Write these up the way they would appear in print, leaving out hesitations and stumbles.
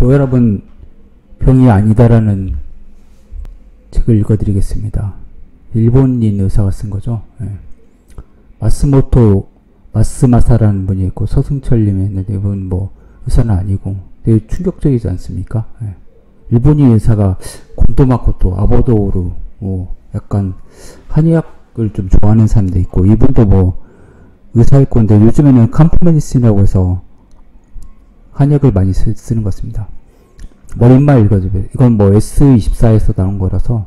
고혈압은 병이 아니다라는 책을 읽어드리겠습니다. 일본인 의사가 쓴 거죠. 예. 마스모토 마스마사라는 분이 있고 서승철님이 있는데 이분 뭐 의사는 아니고 되게 충격적이지 않습니까? 예. 일본인 의사가 곤토마코토 아보도오루 뭐 약간 한의학을 좀 좋아하는 사람도 있고 이분도 뭐 의사일 건데 요즘에는 캄프메디슨이라고 해서 한약을 많이 쓰는 것 같습니다. 머릿말 읽어주세요. 이건 뭐 S24에서 나온 거라서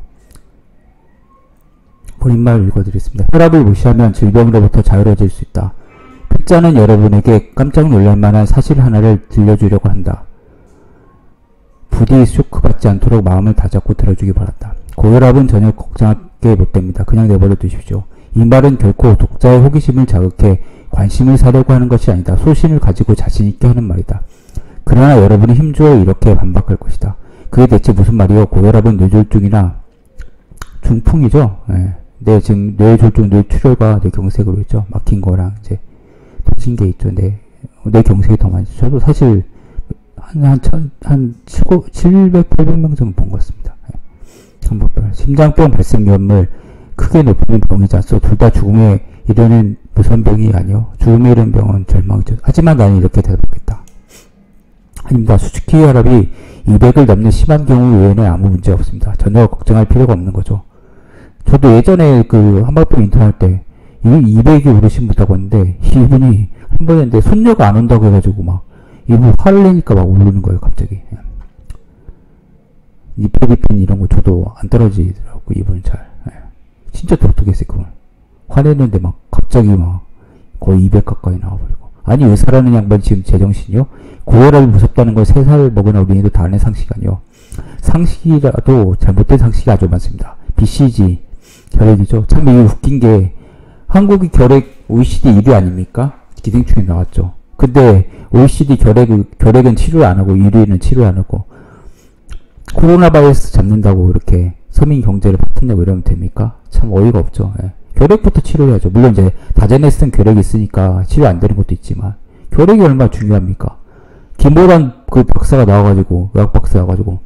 머릿말 읽어드리겠습니다. 혈압을 무시하면 질병으로부터 자유로워질 수 있다. 필자는 여러분에게 깜짝 놀랄 만한 사실 하나를 들려주려고 한다. 부디 쇼크받지 않도록 마음을 다잡고 들어주기 바란다. 고혈압은 전혀 걱정하게 못됩니다. 그냥 내버려 두십시오. 이 말은 결코 독자의 호기심을 자극해 관심을 사려고 하는 것이 아니다. 소신을 가지고 자신있게 하는 말이다. 그러나 여러분이 힘주어 이렇게 반박할 것이다. 그게 대체 무슨 말이요? 고혈압은 뇌졸중이나 중풍이죠. 네, 지금 뇌졸중, 뇌출혈과 뇌경색으로 있죠. 막힌 거랑 이제 통신계 있죠. 뇌경색이 더 많죠. 저도 사실 한 700, 800명 정도 본 것 같습니다. 심장병 발생 위험을 크게 높이는 병이지 않소. 둘 다 죽음에 이르는 무서운 병이 아니요. 죽음에 이르는 병은 절망이죠. 하지만 나는 이렇게 대답하겠다. 아닙니다. 수축기 혈압이 200을 넘는 심한 경우 외에는 아무 문제 없습니다. 전혀 걱정할 필요가 없는 거죠. 저도 예전에 그 한방병 인턴할 때 200이 오르신 분이라고 했는데 이분이 한 번 했는데 손녀가 안 온다고 해가지고 막 이분 화를 내니까 막 오르는 거예요. 갑자기. 니페디핀 이런 거 저도 안 떨어지더라고 이분은 잘. 진짜 독특했어요. 그건. 화내는데 막 갑자기 막 거의 200 가까이 나와버리고. 아니 의사라는 양반 지금 제정신이요? 고혈압이 무섭다는 걸 3살 먹은 어린이도 다 아는 상식이 아니요. 상식이라도 잘못된 상식이 아주 많습니다. BCG 결핵이죠. 참 이게 웃긴 게 한국이 결핵 OECD 1위 아닙니까? 기생충에 나왔죠. 근데 OECD 결핵은 치료 안 하고 1위는 치료 안 하고 코로나 바이러스 잡는다고 이렇게 서민 경제를 파탄내고 이러면 됩니까? 참 어이가 없죠. 예. 결핵부터 치료해야죠. 물론 이제 다제네스는 결핵이 있으니까 치료 안 되는 것도 있지만 결핵이 얼마나 중요합니까? 김보란 그 박사가 나와가지고 의학 박사 나와가지고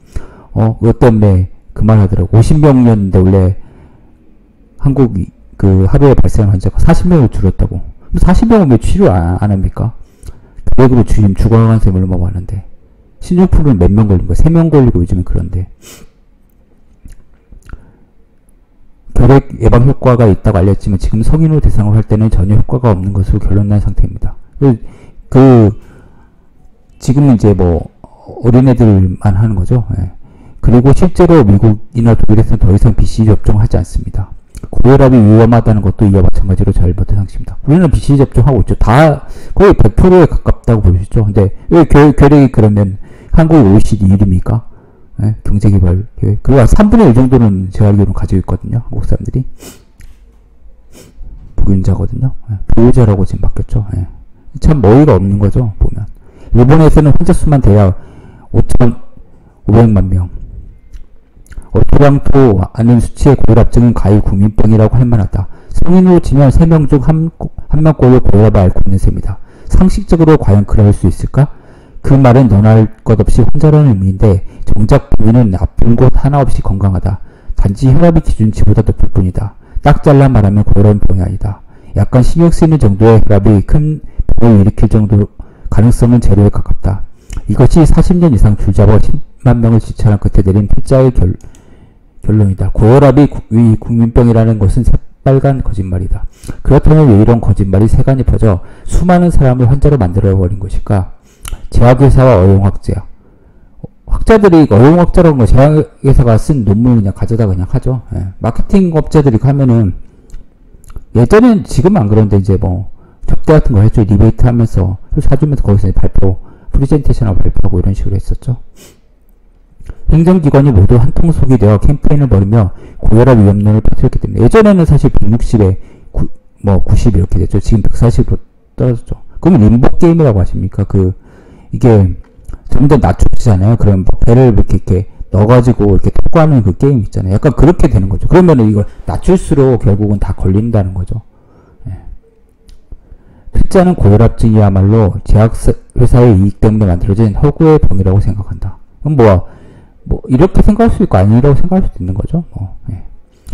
그것 때문에 그 말 하더라고. 50명이었는데 원래 한국 그 하루에 발생한 환자가 40명을 줄였다고. 40명은 왜 치료 안 합니까? 결핵으로 지금 죽어가는 사람이 얼마나 많은데. 신종플루는 몇 명 걸린 거야? 3명 걸리고 요즘은 그런데. 결핵 예방 효과가 있다고 알렸지만 지금 성인으로 대상을 할 때는 전혀 효과가 없는 것으로 결론난 상태입니다. 지금은 이제 뭐 어린애들만 하는 거죠. 예. 그리고 실제로 미국이나 독일에서는 더 이상 BCG 접종하지 않습니다. 고혈압이 위험하다는 것도 이와 마찬가지로 잘못된 상식입니다. 우리는 BCG 접종하고 있죠. 다 거의 100%에 가깝다고 보시죠. 근데 왜 결핵이 그러면 한국 OECD 1위입니까? 예, 경제개발 계획. 그리고 3분의 1 정도는 제가 알기로는 가지고 있거든요. 한국 사람들이. 보균자거든요. 예, 보유자라고 지금 바뀌었죠. 예. 참 어이가 없는 거죠. 보면. 일본에서는 환자 수만 대략 5,500만 명. 어토량토 않은 수치의 고혈압증은 가히 국민병이라고 할 만하다. 성인으로 치면 3명 중 1명꼴로 고혈압을 앓고 있는 셈이다. 상식적으로 과연 그럴 수 있을까? 그 말은 너나 할 것 없이 환자라는 의미인데 정작 본인은 아픈 곳 하나 없이 건강하다. 단지 혈압이 기준치보다 높을 뿐이다. 딱 잘라 말하면 고혈압은 병이 아니다. 약간 신경 쓰이는 정도의 혈압이 큰 병을 일으킬 정도 가능성은 제로에 가깝다. 이것이 40년 이상 줄잡아 10만 명을 지체한 끝에 내린 필자의 결론이다. 고혈압이 국민병이라는 것은 새빨간 거짓말이다. 그렇다면 왜 이런 거짓말이 세간이 퍼져 수많은 사람을 환자로 만들어버린 것일까? 제약회사와 어용학자. 학자들이 어용학자라는 거 제약회사가 쓴 논문을 그냥 가져다 그냥 하죠. 예. 마케팅 업자들이 하면은 예전엔 지금 안 그런데 이제 뭐 접대 같은 거 했죠. 리베이트 하면서 사주면서 거기서 발표, 프리젠테이션하고 발표하고 이런 식으로 했었죠. 행정기관이 모두 한통 속이 되어 캠페인을 벌이며 고혈압 위험론을 퍼뜨렸기 때문에 예전에는 사실 160에 90 이렇게 됐죠. 지금 140으로 떨어졌죠. 그러면 림보 게임이라고 하십니까? 이게 점점 낮춰지잖아요. 그럼 배를 이렇게 넣어가지고 이렇게 토구하는 그 게임 있잖아요. 약간 그렇게 되는 거죠. 그러면은 이걸 낮출수록 결국은 다 걸린다는 거죠. 필자는 고혈압증이야말로 제약회사의 이익 때문에 만들어진 허구의 병이라고 생각한다. 그럼 이렇게 생각할 수 있고 아니라고 생각할 수도 있는 거죠. 예.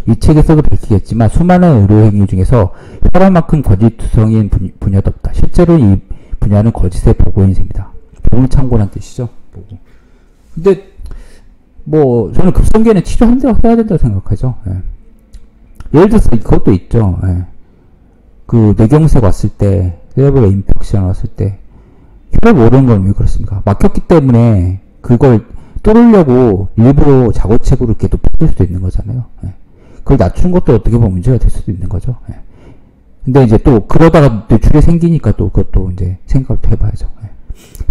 이 책에서도 밝히겠지만 수많은 의료행위 중에서 혈압만큼 거짓투성이인 분야도 없다. 실제로 이 분야는 거짓의 보고인 셈이다. 보고는 참고란 뜻이죠. 보고. 근데 저는 급성계는 치료해야 된다고 생각하죠. 예. 예를 들어서 그것도 있죠. 예. 그 뇌경색 왔을 때, 세레브럴 인펙션 왔을 때 혈압 오르는 건 왜 그렇습니까? 막혔기 때문에 그걸 뚫으려고 일부러 자고책으로 이렇게 높여줄 수도 있는 거잖아요. 예. 그걸 낮추는 것도 어떻게 보면 문제가 될 수도 있는 거죠. 예. 근데 이제 또 그러다가 뇌출이 생기니까 또 그것도 이제 생각을 또 해봐야죠. 예.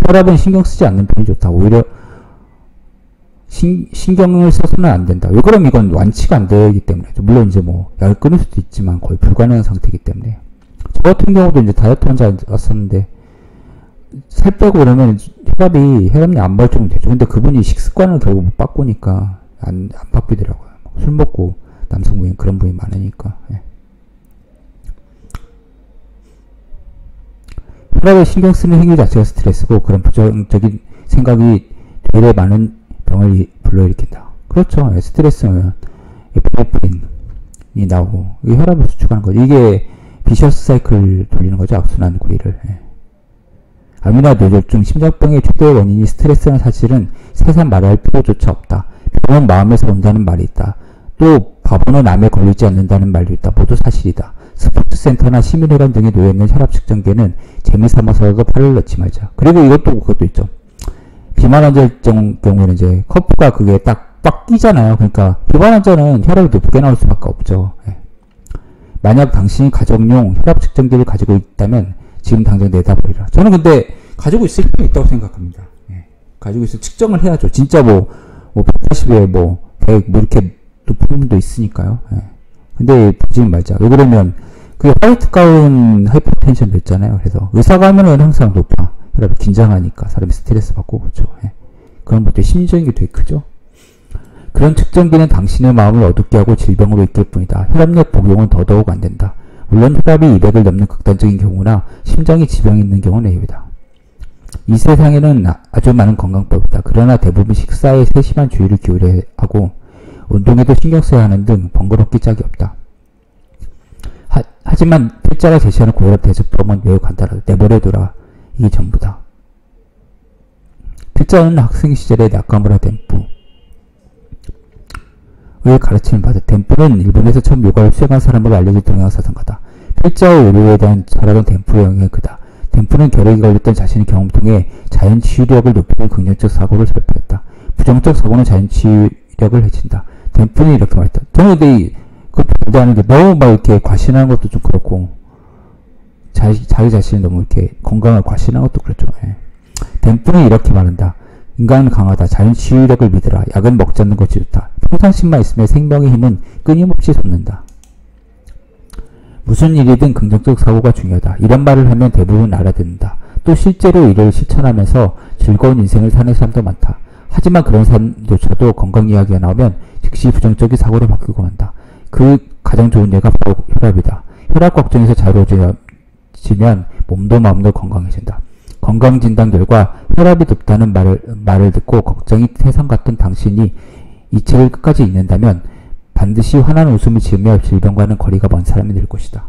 혈압은 신경 쓰지 않는 편이 좋다. 오히려 신경을 써서는 안 된다. 왜 그러면 이건 완치가 안 되기 때문에. 물론 이제 약을 끊을 수도 있지만 거의 불가능한 상태이기 때문에. 저 같은 경우도 이제 다이어트 환자 왔었는데 살 빼고 그러면 혈압약 안 발정이 되죠. 근데 그분이 식습관을 결국 못 바꾸니까 안 바뀌더라고요. 술 먹고 남성분이 그런 분이 많으니까. 예. 혈압에 신경 쓰는 행위 자체가 스트레스고 그런 부정적인 생각이 되레 많은 병을 불러일으킨다. 그렇죠. 예. 스트레스는 에피네프린이 나오고 이게 혈압을 수축하는 거죠. 이게 비셔스 사이클 돌리는 거죠. 악순환 고리를. 예. 암이나 뇌졸중, 심장병의 최대 원인이 스트레스라는 사실은 세상 말할 필요조차 없다. 병은 마음에서 온다는 말이 있다. 또 바보는 암에 걸리지 않는다는 말도 있다. 모두 사실이다. 스포츠센터나 시민회관 등에 놓여있는 혈압 측정기는 재미삼아서라도 팔을 넣지 말자. 그리고 그것도 있죠. 비만 환자일 경우에는 이제 커프가 그게 딱 끼잖아요. 그러니까 비만 환자는 혈압이 높게 나올 수밖에 없죠. 예. 만약 당신이 가정용 혈압 측정기를 가지고 있다면 지금 당장 내다버리라. 저는 근데 가지고 있을 필요 있다고 생각합니다. 예. 가지고 있을 측정을 해야죠. 진짜 180에 100 이렇게 높은 분도 있으니까요. 예. 근데 보지 말자. 왜 그러면 그 화이트 가운 하이퍼텐션도 있잖아요. 그래서 의사가 하면은 항상 높아. 혈압이 긴장하니까 사람이 스트레스 받고 그렇죠. 예. 그런 것도 심리적인 게 되게 크죠. 그런 측정기는 당신의 마음을 어둡게 하고 질병으로 이끌 뿐이다. 혈압약 복용은 더더욱 안 된다. 물론 혈압이 200을 넘는 극단적인 경우나 심장에 지병이 있는 경우는 예외다. 이 세상에는 아주 많은 건강법이 있다. 그러나 대부분 식사에 세심한 주의를 기울여야 하고 운동에도 신경 써야 하는 등 번거롭기 짝이 없다. 하지만 필자가 제시하는 고혈압 대처법은 매우 간단하다. 내버려둬라. 이게 전부다. 필자는 학생 시절에 나카무라 덴푸의 가르침을 받아. 덴푸는 일본에서 처음 요가를 수행한 사람으로 알려진 동양사상가다. 필자의 의료에 대한 철학은 덴푸의 영향이 크다. 덴푸는 결핵이 걸렸던 자신의 경험 통해 자연치유력을 높이는 긍정적 사고를 설파했다. 부정적 사고는 자연치유력을 해친다. 덴푸는 이렇게 말했다. 저는 근데 그것도 반대하는 게 너무 이렇게 과신하는 것도 좀 그렇고 자기 자신이 너무 이렇게 건강을 과신하는 것도 그렇죠. 예. 덴푸는 이렇게 말한다. 인간은 강하다. 자연치유력을 믿으라. 약은 먹지 않는 것이 좋다. 평상심만 있으면 생명의 힘은 끊임없이 솟는다. 무슨 일이든 긍정적 사고가 중요하다. 이런 말을 하면 대부분 알아듣는다. 또 실제로 이를 실천하면서 즐거운 인생을 사는 사람도 많다. 하지만 그런 사람조차도 건강 이야기가 나오면 즉시 부정적인 사고로 바뀌고 만다. 그 가장 좋은 예가 바로 혈압이다. 혈압 걱정에서 자유로워지면 몸도 마음도 건강해진다. 건강진단 결과 혈압이 높다는 말을 듣고 걱정이 태산 같던 당신이 이 책을 끝까지 읽는다면 반드시 환한 웃음을 지으며 질병과는 거리가 먼 사람이 될 것이다.